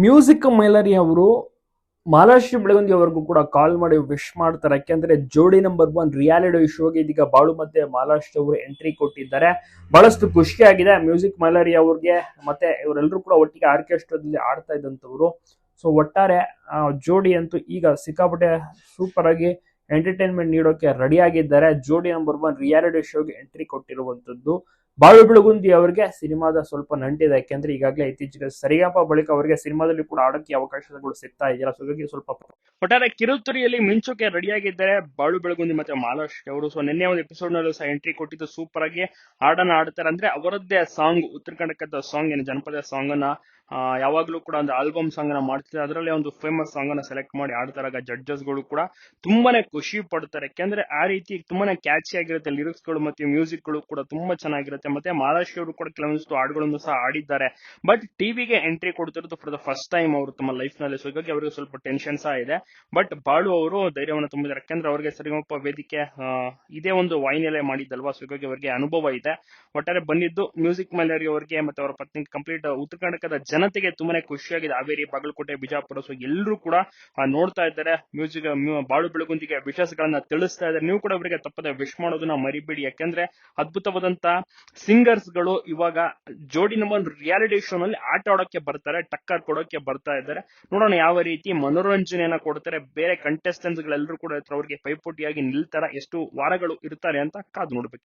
Music ಮೈಲರಿ ಅವರು ಮಹಾರಾಷ್ಟ್ರ ಬೆಳಗುಂದಿ ಅವರಿಗೂ ಕೂಡ ಕಾಲ್ ಮಾಡಿ ವಿಶ್ ಮಾಡ್ತಾರೆ. ಯಾಕೆಂದ್ರೆ ಜೋಡಿ ನಂಬರ್ 1 ರಿಯಾಲಿಟಿ ಶೋಗೆ ಇದೀಗ ಬಾಳು ಮತ್ತೆ ಮಹಾರಾಷ್ಟ್ರ ಅವರು ಎಂಟ್ರಿ ಕೊಟ್ಟಿದ್ದಾರೆ. ಬಹಳಷ್ಟು ಖುಷಿಯಾಗಿದೆ ಮ್ಯೂಸಿಕ್ ಮೈಲರಿ ಅವ್ರಿಗೆ. ಮತ್ತೆ ಇವರೆಲ್ಲರೂ ಕೂಡ ಒಟ್ಟಿಗೆ ಆರ್ಕೆಸ್ಟ್ರಾದಲ್ಲಿ ಆಡ್ತಾ ಇದ್ದಂತವ್ರು. ಸೊ ಒಟ್ಟಾರೆ ಜೋಡಿ ಅಂತೂ ಈಗ ಸಿಕ್ಕಾಪಟ್ಟೆ ಸೂಪರ್ ಆಗಿ ಎಂಟರ್ಟೈನ್ಮೆಂಟ್ ನೀಡೋಕೆ ರೆಡಿ ಆಗಿದ್ದಾರೆ. ಜೋಡಿ ನಂಬರ್ 1 ರಿಯಾಲಿಟಿ ಶೋಗೆ ಎಂಟ್ರಿ ಕೊಟ್ಟಿರುವಂತದ್ದು. ಬಾಳು ಬೆಳಗುಂದಿ ಅವರಿಗೆ ಸಿನಿಮಾದ ಸ್ವಲ್ಪ ನಂಟಿದೆ. ಯಾಕೆಂದ್ರೆ ಈಗಾಗಲೇ ಇತ್ತೀಚೆಗೆ ಸರಿಗಮ ಬಳಿಕ ಅವರಿಗೆ ಸಿನಿಮಾದಲ್ಲಿ ಕೂಡ ಆಡೋಕ್ಕೆ ಅವಕಾಶಗಳು ಸಿಗ್ತಾ ಇದೆಯಲ್ಲ. ಸೊ ಹಾಗಾಗಿ ಸ್ವಲ್ಪ ಒಟ್ಟಾರೆ ಕಿರುತೆರೆಯಲ್ಲಿ ಮಿಂಚೋಕೆ ರೆಡಿಯಾಗಿದ್ದಾರೆ ಬಾಳು ಬೆಳಗುಂದಿ ಮತ್ತೆ ಮಹಾರಾಷ್ಟ್ರ ಅವರು. ಸೊ ನಿನ್ನೆ ಒಂದು ಎಪಿಸೋಡ್ ನಲ್ಲೂ ಸಹ ಎಂಟ್ರಿ ಕೊಟ್ಟಿದ್ದು ಸೂಪರ್ ಆಗಿ ಹಾಡನ್ನ ಆಡ್ತಾರೆ. ಅಂದ್ರೆ ಅವರದ್ದೇ ಸಾಂಗ್, ಉತ್ತರ ಕರ್ನಾಟಕದ ಸಾಂಗ್ ಏನು ಜನಪದ ಸಾಂಗ್ ಅನ್ನ ಯಾವಾಗ್ಲೂ ಕೂಡ ಒಂದು ಆಲ್ಬಮ್ ಸಾಂಗ್ ಅನ್ನ ಮಾಡ್ತಿದ್ದಾರೆ. ಅದರಲ್ಲಿ ಒಂದು ಫೇಮಸ್ ಸಾಂಗ್ ಅನ್ನ ಸೆಲೆಕ್ಟ್ ಮಾಡಿ ಆಡ್ತಾರೆ. ಜಡ್ಜಸ್ ಗಳು ಕೂಡ ತುಂಬಾನೇ ಖುಷಿ ಪಡ್ತಾರೆ. ಯಾಕೆಂದ್ರೆ ಆ ರೀತಿ ತುಂಬಾನೇ ಕ್ಯಾಚಿ ಆಗಿರುತ್ತೆ. ಲಿರಿಕ್ಸ್ ಗಳು ಮತ್ತೆ ಮ್ಯೂಸಿಕ್ ಗಳು ಕೂಡ ತುಂಬಾ ಚೆನ್ನಾಗಿರುತ್ತೆ. ಮತ್ತೆ ಮಹಾರಾಷ್ಟ್ರ ಅವರು ಕೂಡ ಕೆಲವೊಂದಿಷ್ಟು ಹಾಡುಗಳನ್ನು ಸಹ ಆಡಿದ್ದಾರೆ. ಬಟ್ ಟಿವಿಗೆ ಎಂಟ್ರಿ ಕೊಡ್ತಿರೋದು ಫಾರ್ ದ ಫಸ್ಟ್ ಟೈಮ್ ಅವರು ತಮ್ಮ ಲೈಫ್ ನಲ್ಲಿ. ಸೊ ಹೀಗಾಗಿ ಅವರಿಗೆ ಸ್ವಲ್ಪ ಟೆನ್ಷನ್ ಸಹ ಇದೆ. ಬಟ್ ಬಾಳು ಅವರು ಧೈರ್ಯವನ್ನು ತುಂಬಿದ್ದಾರೆ. ಯಾಕೆಂದ್ರೆ ಅವರಿಗೆ ಸರಿಗಮಪ ವೇದಿಕೆ ಇದೇ ಒಂದು ವಾಹಿನಿಯಲ್ಲೇ ಮಾಡಿದ್ದಲ್ವಾ. ಸೊ ಹೀಗಾಗಿ ಅವರಿಗೆ ಅನುಭವ ಇದೆ. ಒಟ್ಟಾರೆ ಬಂದಿದ್ದು ಮ್ಯೂಸಿಕ್ ಮೈಲರಿ ಅವರಿಗೆ ಮತ್ತೆ ಅವರ ಪತ್ನಿ ಕಂಪ್ಲೀಟ್ ಉತ್ತರ ಕರ್ನಾಟಕದ ಜನತೆಗೆ ತುಂಬಾನೇ ಖುಷಿಯಾಗಿದೆ. ಹಾವೇರಿ, ಬಾಗಲಕೋಟೆ, ಬಿಜಾಪುರ. ಸೊ ಎಲ್ಲರೂ ಕೂಡ ನೋಡ್ತಾ ಇದ್ದಾರೆ. ಮ್ಯೂಸಿಕ್ ಬಾಳು ಬೆಳಗುಂದಿಗೆ ವಿಶಸ್ ಗಳನ್ನ ತಿಳಿಸ್ತಾ ಇದ್ದಾರೆ. ನೀವು ಕೂಡ ಅವರಿಗೆ ತಪ್ಪದೆ ವಿಶ್ ಮಾಡೋದನ್ನ ಮರಿಬೇಡಿ. ಯಾಕೆಂದ್ರೆ ಅದ್ಭುತವಾದಂತ ಸಿಂಗರ್ಸ್ ಗಳು ಇವಾಗ ಜೋಡಿ ನಂಬರ್ ರಿಯಾಲಿಟಿ ಶೋ ನಲ್ಲಿ ಆಟ ಆಡೋಕೆ ಬರ್ತಾರೆ, ಟಕ್ಕರ್ ಕೊಡೋಕೆ ಬರ್ತಾ ಇದ್ದಾರೆ. ನೋಡೋಣ ಯಾವ ರೀತಿ ಮನೋರಂಜನೆಯನ್ನ ಕೊಡ್ತಾರೆ. ಬೇರೆ ಕಂಟೆಸ್ಟೆಂಟ್ಸ್ ಗಳೆಲ್ಲರೂ ಕೂಡ ಅವ್ರಿಗೆ ಪೈಪೋಟಿಯಾಗಿ ನಿಲ್ತಾರ, ಎಷ್ಟು ವಾರಗಳು ಇರ್ತಾರೆ ಅಂತ ಕಾದು ನೋಡ್ಬೇಕು.